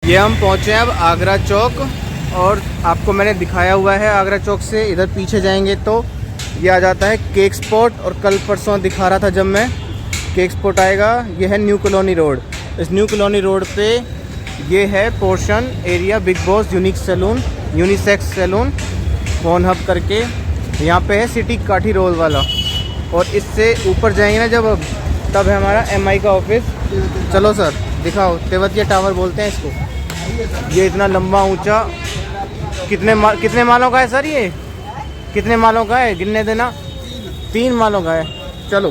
ये हम पहुँचे हैं अब आगरा चौक, और आपको मैंने दिखाया हुआ है आगरा चौक से इधर पीछे जाएंगे तो ये आ जाता है केक स्पॉट। और कल परसों दिखा रहा था जब मैं, केक स्पॉट आएगा। ये है न्यू कॉलोनी रोड। इस न्यू कॉलोनी रोड पे ये है portion area big boss unique salon, unisex salon phone hub करके। यहाँ पे है सिटी काठी रोड वाला। और इससे ऊपर जाएंगे ना जब, तब है हमारा MI का ऑफिस। चलो सर दिखाओ, तेवतिया टावर बोलते हैं इसको। ये इतना लंबा ऊंचा, कितने मालों का है सर? ये कितने मालों का है? गिनने देना। 3 मालों का है। चलो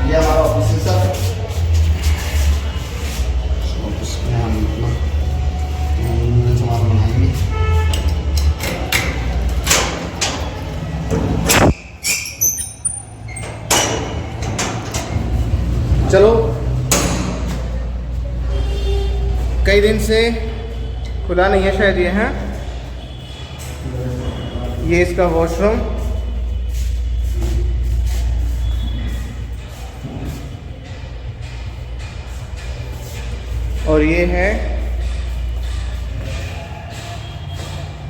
ये हमारा ऑफिस है सर। ऑफिस में हम अपना सामान बनाएंगे। चलो, कई दिन से खुला नहीं है शायद। ये है, ये इसका वॉशरूम। और ये है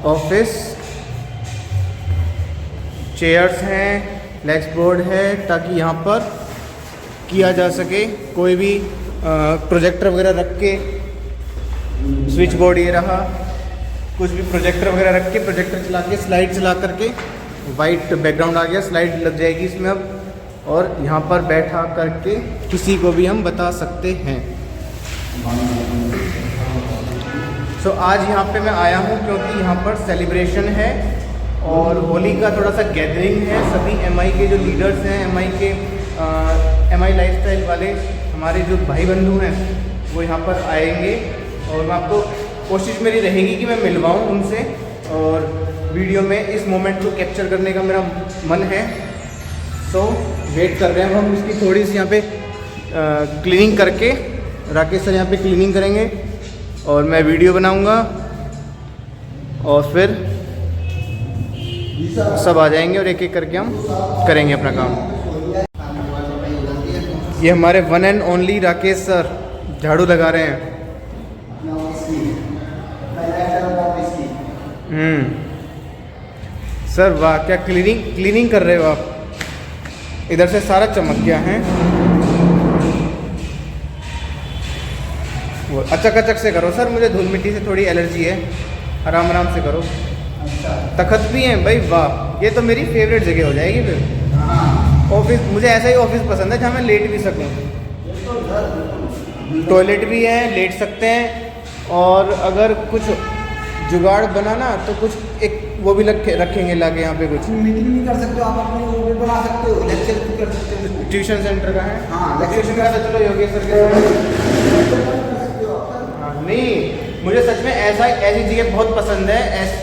ऑफिस। चेयर्स हैं, फ्लैक्स बोर्ड है ताकि यहाँ पर किया जा सके कोई भी प्रोजेक्टर वगैरह रख के। स्विच बोर्ड ये रहा, कुछ भी प्रोजेक्टर वगैरह रख के, प्रोजेक्टर चला के, स्लाइड चला करके, वाइट बैकग्राउंड आ गया, स्लाइड लग जाएगी इसमें अब। और यहाँ पर बैठा करके किसी को भी हम बता सकते हैं। सो आज यहाँ पे मैं आया हूँ क्योंकि यहाँ पर सेलिब्रेशन है और होली का थोड़ा सा गैदरिंग है। सभी MI के जो लीडर्स हैं, MI के MI लाइफस्टाइल वाले हमारे जो भाई बंधु हैं वो यहाँ पर आएंगे। और मैं आपको, कोशिश मेरी रहेगी कि मैं मिलवाऊँ उनसे, और वीडियो में इस मोमेंट को कैप्चर करने का मेरा मन है। सो वेट कर रहे हैं हम इसकी थोड़ी सी यहाँ पे क्लीनिंग करके। राकेश सर यहाँ पे क्लीनिंग करेंगे और मैं वीडियो बनाऊंगा, और फिर सब आ जाएंगे और एक एक करके हम करेंगे अपना काम। ये हमारे one and only Rakesh sir झाड़ू लगा रहे हैं। सर वाह, क्या क्लीनिंग कर रहे हो आप। इधर से सारा चमक गया है। वो अचक अचक से करो सर, मुझे धूल मिट्टी से थोड़ी एलर्जी है। आराम आराम से करो। तखत भी हैं भाई, वाह, ये तो मेरी फेवरेट जगह हो जाएगी फिर। ऑफिस, मुझे ऐसा ही ऑफिस पसंद है जहाँ मैं लेट भी सकूँ। टॉयलेट भी है, लेट सकते हैं। और अगर कुछ जुगाड़ बना ना तो कुछ एक वो भी रखेंगे लाके यहाँ पे। कुछ मीटिंग भी कर सकते हो आप, अपने वो भी बना सकते हो, लेक्चर भी कर सकते हो। ट्यूशन सेंटर का है। हाँ, ट्यूशन का तो चलो योगेश सर के। हाँ, नहीं, मुझे सच में ऐसी जगह बहुत पसंद है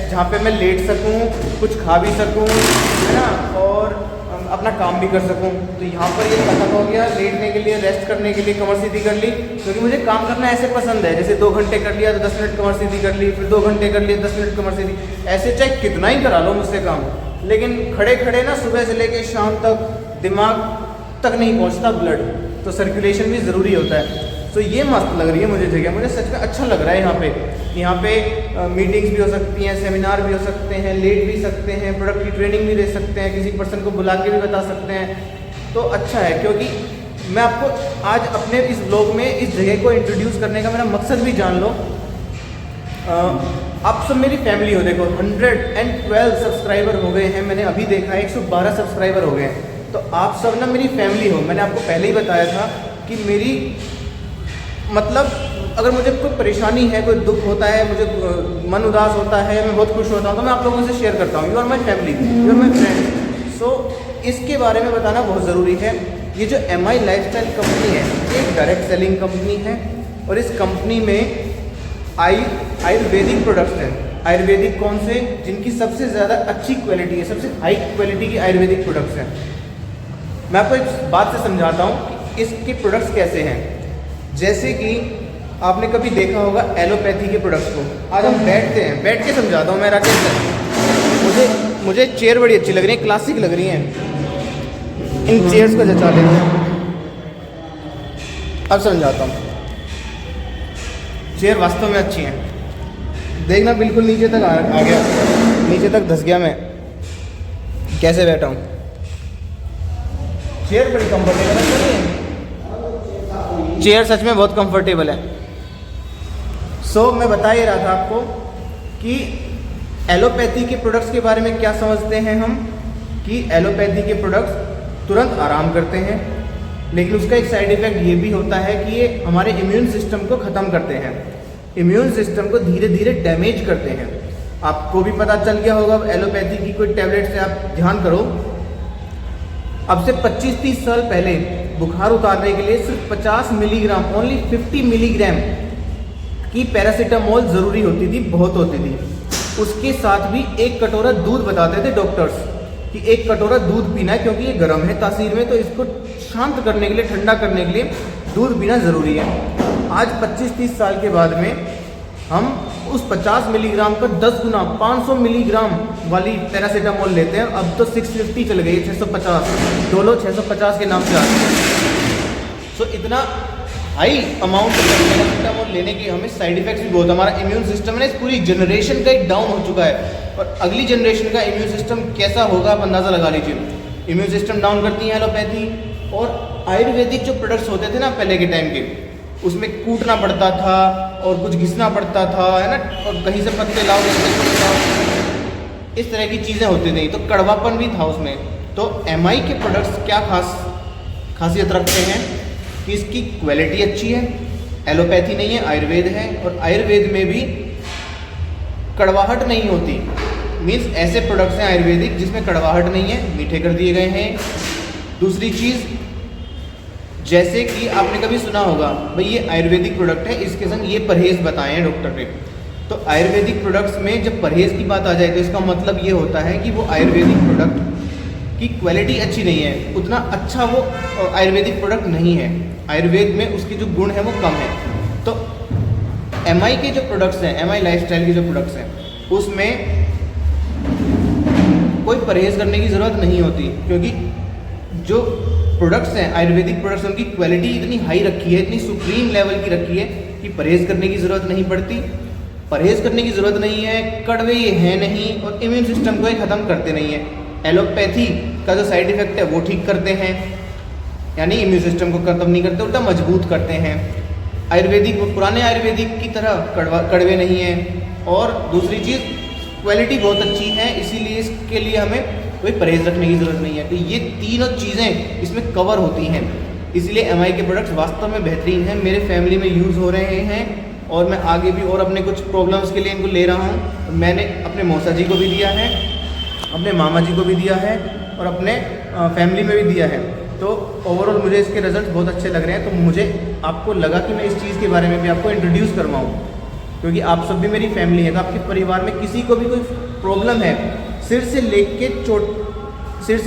जहाँ पे मैं लेट सकूँ, कुछ खा भी सकूँ, है ना, और अपना काम भी कर सकूँ। तो यहाँ पर ये खत्म हो गया। लेटने के लिए, रेस्ट करने के लिए कमर सीधी कर ली, क्योंकि मुझे काम करना ऐसे पसंद है। जैसे 2 घंटे कर लिया तो 10 मिनट कमर सीधी कर ली, फिर 2 घंटे कर लिए 10 मिनट कमर सीधी। ऐसे चाहे कितना ही करा लो मुझसे काम, लेकिन खड़े खड़े ना सुबह से लेके शाम तक दिमाग तक नहीं पहुँचता ब्लड, तो सर्कुलेशन भी ज़रूरी होता है। तो ये मस्त लग रही है मुझे जगह, मुझे सच में अच्छा लग रहा है यहाँ पे। यहाँ पे मीटिंग्स भी हो सकती हैं, सेमिनार भी हो सकते हैं, लेट भी सकते हैं, प्रोडक्ट की ट्रेनिंग भी दे सकते हैं, किसी पर्सन को बुला के भी बता सकते हैं। तो अच्छा है, क्योंकि मैं आपको आज अपने इस ब्लॉग में इस जगह को इंट्रोड्यूस करने का मेरा मकसद भी जान लो। आप सब मेरी फैमिली हो। देखो 112 सब्सक्राइबर हो गए हैं, मैंने अभी देखा है 112 सब्सक्राइबर हो गए हैं। तो आप सब ना मेरी फैमिली हो। मैंने आपको पहले ही बताया था कि मेरी मतलब अगर मुझे कोई परेशानी है, कोई दुख होता है, मुझे मन उदास होता है, मैं बहुत खुश होता हूँ, तो मैं आप लोगों से शेयर करता हूँ। You are my family, you are my friend. So इसके बारे में बताना बहुत ज़रूरी है। ये जो MI लाइफस्टाइल कंपनी है, एक डायरेक्ट सेलिंग कंपनी है, और इस कंपनी में आयुर्वेदिक प्रोडक्ट्स हैं। आयुर्वेदिक कौन से? जिनकी सबसे ज़्यादा अच्छी क्वालिटी है, सबसे हाई क्वालिटी की आयुर्वेदिक प्रोडक्ट्स हैं। मैं आपको एक बात से समझाता हूँ कि इसके प्रोडक्ट्स कैसे हैं। जैसे कि आपने कभी देखा होगा एलोपैथी के प्रोडक्ट्स को। आज हम बैठ के समझाता हूँ मैं, राकेश सर। मुझे मुझे चेयर बड़ी अच्छी लग रही है, क्लासिक लग रही हैं। इन चेयर्स को जचा लेते हैं। अब समझाता हूँ। चेयर वास्तव में अच्छी हैं। देखना बिल्कुल नीचे तक आ गया, नीचे तक धस गया मैं, कैसे बैठा हूँ। चेयर बड़ी कंफर्टेबल है, चेयर सच में बहुत कंफर्टेबल है। सो मैं बता ही रहा था आपको कि एलोपैथी के प्रोडक्ट्स के बारे में क्या समझते हैं हम, कि एलोपैथी के प्रोडक्ट्स तुरंत आराम करते हैं, लेकिन उसका एक साइड इफ़ेक्ट ये भी होता है कि ये हमारे इम्यून सिस्टम को ख़त्म करते हैं, इम्यून सिस्टम को धीरे धीरे डैमेज करते हैं। आपको भी पता चल गया होगा एलोपैथी की कोई टैबलेट से आप ध्यान करो, अब से 25-30 साल पहले बुखार उतारने के लिए सिर्फ 50 मिलीग्राम, ओनली 50 मिलीग्राम की पैरासीटामोल ज़रूरी होती थी, बहुत होती थी। उसके साथ भी 1 कटोरा दूध बताते थे डॉक्टर्स कि 1 कटोरा दूध पीना है, क्योंकि ये गर्म है तासीर में, तो इसको शांत करने के लिए, ठंडा करने के लिए दूध पीना ज़रूरी है। आज 25-30 साल के बाद में हम उस 50 मिलीग्राम का 10 गुना 500 मिलीग्राम वाली पैरासीटामोल लेते हैं। अब तो 650 चल गई, 650, डोलो 650 के नाम से आते हैं। सो इतना हाई अमाउंट पैरासीटामोल लेने के हमें साइड इफेक्ट्स भी बहुत, हमारा इम्यून सिस्टम है ना, इस पूरी जनरेशन का एक डाउन हो चुका है, और अगली जनरेशन का इम्यून सिस्टम कैसा होगा आप अंदाज़ा लगा लीजिए। इम्यून सिस्टम डाउन करती है एलोपैथी। और आयुर्वेदिक जो प्रोडक्ट्स होते थे ना पहले के टाइम के, उसमें कूटना पड़ता था और कुछ घिसना पड़ता था, है ना, और कहीं से पत्ते लाओ, इस तरह की चीज़ें होती थी, तो कड़वापन भी था उसमें। तो एमआई के प्रोडक्ट्स क्या खासियत रखते हैं कि इसकी क्वालिटी अच्छी है, एलोपैथी नहीं है, आयुर्वेद है, और आयुर्वेद में भी कड़वाहट नहीं होती। मीन्स ऐसे प्रोडक्ट्स हैं आयुर्वेदिक जिसमें कड़वाहट नहीं है, मीठे कर दिए गए हैं। दूसरी चीज़, जैसे कि आपने कभी सुना होगा भाई ये आयुर्वेदिक प्रोडक्ट है, इसके संग ये परहेज़ बताए हैं डॉक्टर ने। तो आयुर्वेदिक प्रोडक्ट्स में जब परहेज़ की बात आ जाए तो इसका मतलब ये होता है कि वो आयुर्वेदिक प्रोडक्ट की क्वालिटी अच्छी नहीं है, उतना अच्छा वो आयुर्वेदिक प्रोडक्ट नहीं है, आयुर्वेद में उसके जो गुण हैं वो कम है। तो एमआई के जो प्रोडक्ट्स हैं, एमआई लाइफस्टाइल के जो प्रोडक्ट्स हैं, उसमें कोई परहेज़ करने की ज़रूरत नहीं होती, क्योंकि जो प्रोडक्ट्स हैं आयुर्वेदिक प्रोडक्ट्स, उनकी क्वालिटी इतनी हाई रखी है, इतनी सुप्रीम लेवल की रखी है कि परहेज़ करने की ज़रूरत नहीं पड़ती। परहेज़ करने की ज़रूरत नहीं है, कड़वे ये हैं नहीं, और इम्यून सिस्टम को ये ख़त्म करते नहीं है। एलोपैथी का जो साइड इफ़ेक्ट है वो ठीक करते हैं, यानी इम्यून सिस्टम को ख़त्म नहीं करते, उल्टा मजबूत करते हैं। आयुर्वेदिक, पुराने आयुर्वेदिक की तरह कड़वे नहीं हैं। और दूसरी चीज़, क्वालिटी बहुत अच्छी है, इसीलिए इसके लिए हमें कोई परहेज़ रखने की ज़रूरत नहीं है। तो ये तीनों चीज़ें इसमें कवर होती हैं, इसलिए एमआई के प्रोडक्ट्स वास्तव में बेहतरीन हैं, मेरे फैमिली में यूज़ हो रहे हैं, और मैं आगे भी और अपने कुछ प्रॉब्लम्स के लिए इनको ले रहा हूँ। मैंने अपने मौसा जी को भी दिया है, अपने मामा जी को भी दिया है, और अपने फैमिली में भी दिया है। तो ओवरऑल मुझे इसके रिजल्ट बहुत अच्छे लग रहे हैं। तो मुझे आपको लगा कि मैं इस चीज़ के बारे में भी आपको इंट्रोड्यूस करवाऊँ, क्योंकि आप सब भी मेरी फैमिली है। तो आपके परिवार में किसी को भी कोई प्रॉब्लम है, सिर से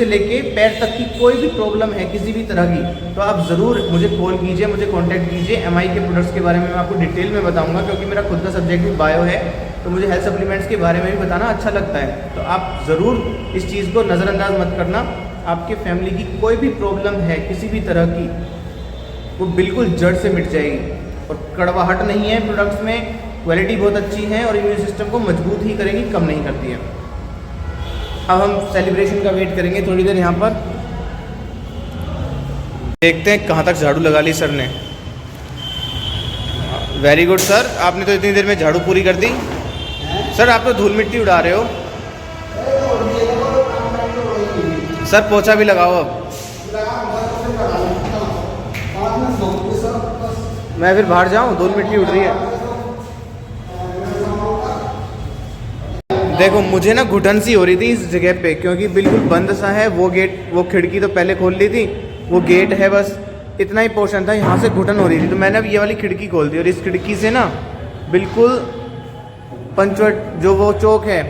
लेके पैर तक की कोई भी प्रॉब्लम है किसी भी तरह की, तो आप ज़रूर मुझे कॉल कीजिए, मुझे कांटेक्ट कीजिए। एमआई के प्रोडक्ट्स के बारे में मैं आपको डिटेल में बताऊंगा, क्योंकि मेरा खुद का सब्जेक्ट भी बायो है, तो मुझे हेल्थ सप्लीमेंट्स के बारे में भी बताना अच्छा लगता है। तो आप ज़रूर इस चीज़ को नज़रअंदाज मत करना। आपके फैमिली की कोई भी प्रॉब्लम है किसी भी तरह की, वो बिल्कुल जड़ से मिट जाएगी। और कड़वाहट नहीं है प्रोडक्ट्स में, क्वालिटी बहुत अच्छी है, और इम्यून सिस्टम को मजबूत ही करेगी, कम नहीं करती है। अब हम सेलिब्रेशन का वेट करेंगे थोड़ी देर यहाँ पर, देखते हैं कहाँ तक झाड़ू लगा ली सर ने। वेरी गुड सर, आपने तो इतनी देर में झाड़ू पूरी कर दी। सर आप तो धूल मिट्टी उड़ा रहे हो। सर पोछा भी लगाओ अब। मैं फिर बाहर जाऊँ, धूल मिट्टी उड़ रही है। देखो मुझे ना घुटन सी हो रही थी इस जगह पे, क्योंकि बिल्कुल बंद सा है वो गेट, वो खिड़की तो पहले खोल ली थी, वो गेट है बस इतना ही पोर्शन था, यहाँ से घुटन हो रही थी। तो मैंने अब ये वाली खिड़की खोल दी, और इस खिड़की से ना बिल्कुल पंचवट जो वो चौक है,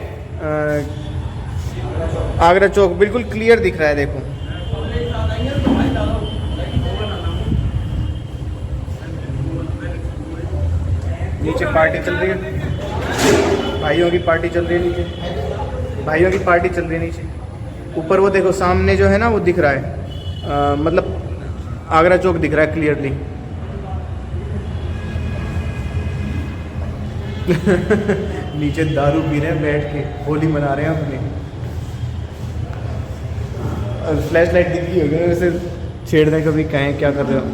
आगरा चौक, बिल्कुल क्लियर दिख रहा है। देखो नीचे पार्टी चल रही है, भाइयों की पार्टी चल रही है नीचे। भाइयों की पार्टी चल रही है नीचे। ऊपर वो देखो सामने जो है ना वो दिख रहा है, मतलब आगरा चौक दिख रहा है क्लियरली। नीचे दारू पी रहे हैं बैठ के, होली मना रहे हैं अपने। फ्लैश लाइट दिख गई होगी ना, वैसे छेड़ दें कभी, कहें क्या कर रहे हो।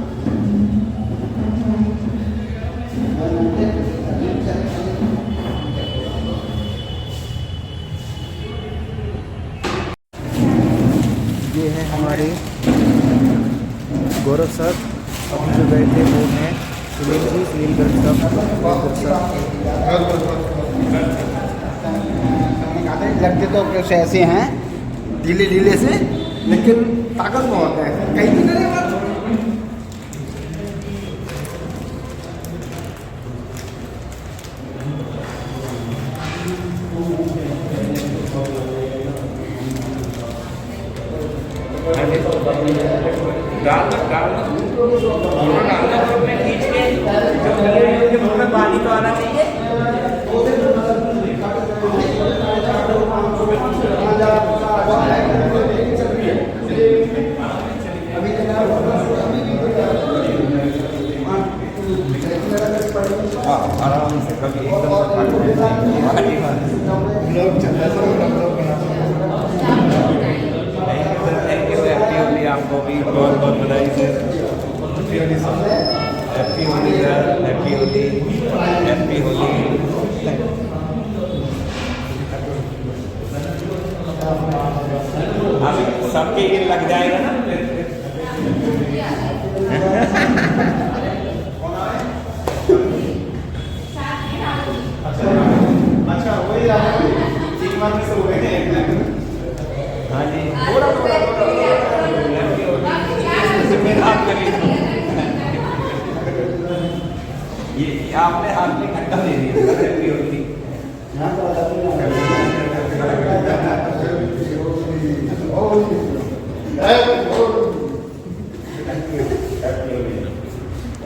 ये है हमारे गौरव सर, अभी जो बैठे वो हैं सुनील जी, सुनील गर्ग साहब। लगते तो कुछ ऐसे हैं ढीले ढीले से, लेकिन ताकत बहुत है। कहीं भी नहीं बात। पानी तो आना चाहिए। आराम से कभी एकदम थैंक यू आपको भी बहुत बहुत बधाई sir. Happy Holi sir, happy Holi, happy Holi. अभी सबके ये लग जाएगा ना। अच्छा वही तीन बार से हो गए हैं। हाँ जी, थोड़ा थोड़ा ये आपने हाथ में घंटा दे दिया। हैप्पी होली।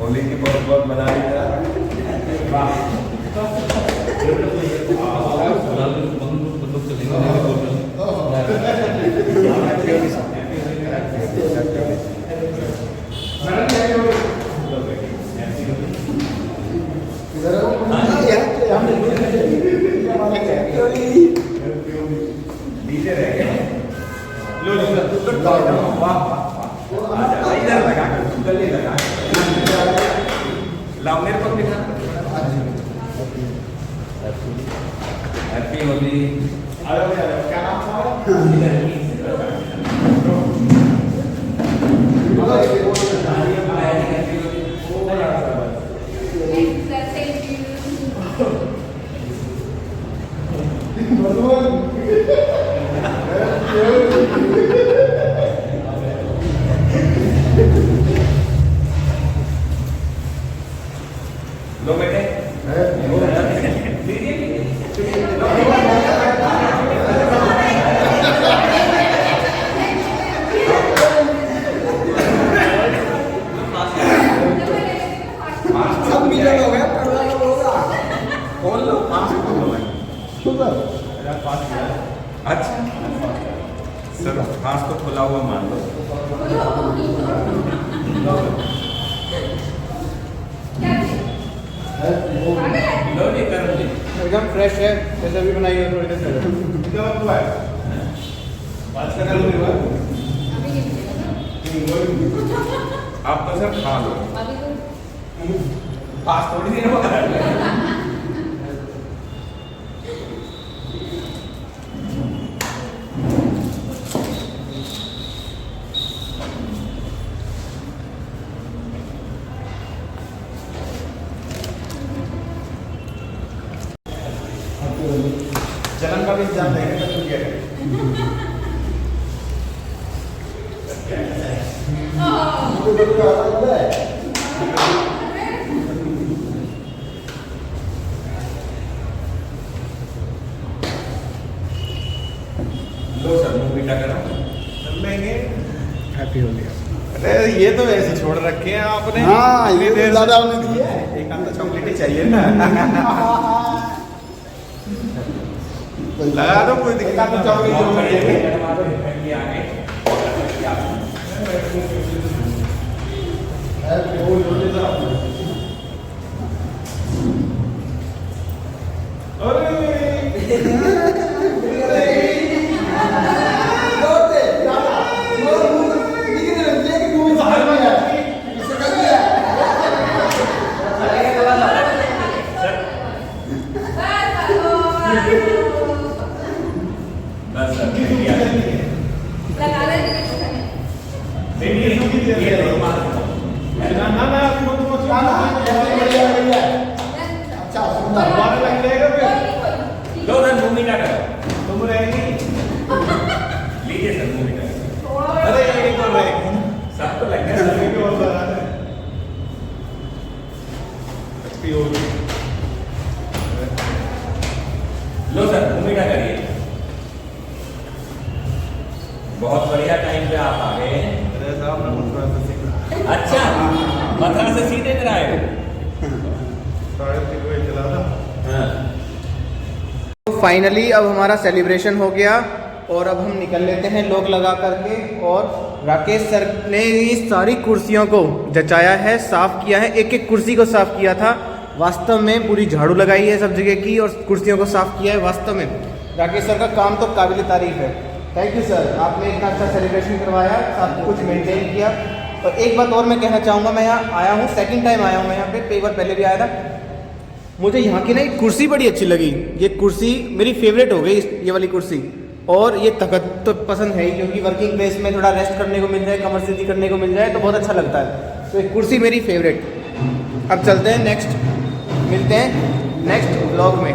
होली की बहुत बहुत बधाई। लाओ मेरे को दिखा। हैप्पी होली। क्या नाम था? लो बेटे। सब मिलन हो गया, प्रणाम होगा। खोल लो। अच्छा सर, हाथ तो खुला हुआ मान लो। लो जी करो जी। एकदम फ्रेश है, जैसे अभी बनाई हो थोड़ी देर पहले। आप तो सर खा लो। पास थोड़ी देर में जन्म का भी इंतजाम देंगे तो ठीक है। लो सर, मुंह मीठा करो। लेंगे। हैप्पी होली। अरे ये तो ऐसे छोड़ रखे हैं आपने। हाँ, इतनी ये देर ज्यादा से- होने दी है। एक आध तो चॉकलेट ही चाहिए ना। लगा दो, कोई दिक्कत नहीं। बहुत बढ़िया है, हमारे फैमिली आगे बहुत अच्छा किया। बस सर, बढ़िया। लगा ले ये नहीं मार। अच्छा सुंदर लो सर, मूवी का करो। तुम रहेगी। लीजिए सर, मूवी का। अरे ये कौन रहेगी? सबको लग गया सर। ये कौन लगा है? अच्छी होगी। लो सर, मूवी का करिए। बहुत बढ़िया टाइम पे आप आ गए हैं। अरे साहब ने मुझको ऐसे सीखा। अच्छा, मथुरा से सीधे इधर आए हो? 3:30 बजे चला था। हाँ। फाइनली अब हमारा सेलिब्रेशन हो गया और अब हम निकल लेते हैं लोग लगा करके। और राकेश सर ने इस सारी कुर्सियों को जचाया है, साफ़ किया है, एक एक कुर्सी को साफ़ किया था। वास्तव में पूरी झाड़ू लगाई है सब जगह की और कुर्सियों को साफ़ किया है। वास्तव में राकेश सर का काम तो काबिल तारीफ है। थैंक यू सर, आपने इतना अच्छा सेलिब्रेशन करवाया, सब कुछ मेंटेन किया। और एक बात और मैं कहना चाहूँगा, मैं यहाँ आया हूँ, सेकंड टाइम आया हूँ मैं यहाँ पे, कई बार पहले भी आया था। मुझे यहाँ की ना एक कुर्सी बड़ी अच्छी लगी। ये कुर्सी मेरी फेवरेट हो गई, ये वाली कुर्सी। और ये तखत तो पसंद है ही, क्योंकि वर्किंग प्लेस में थोड़ा रेस्ट करने को मिल जाए, कमर सीधी करने को मिल जाए तो बहुत अच्छा लगता है। तो ये कुर्सी मेरी फेवरेट। अब चलते हैं नेक्स्ट, मिलते हैं नेक्स्ट व्लॉग में।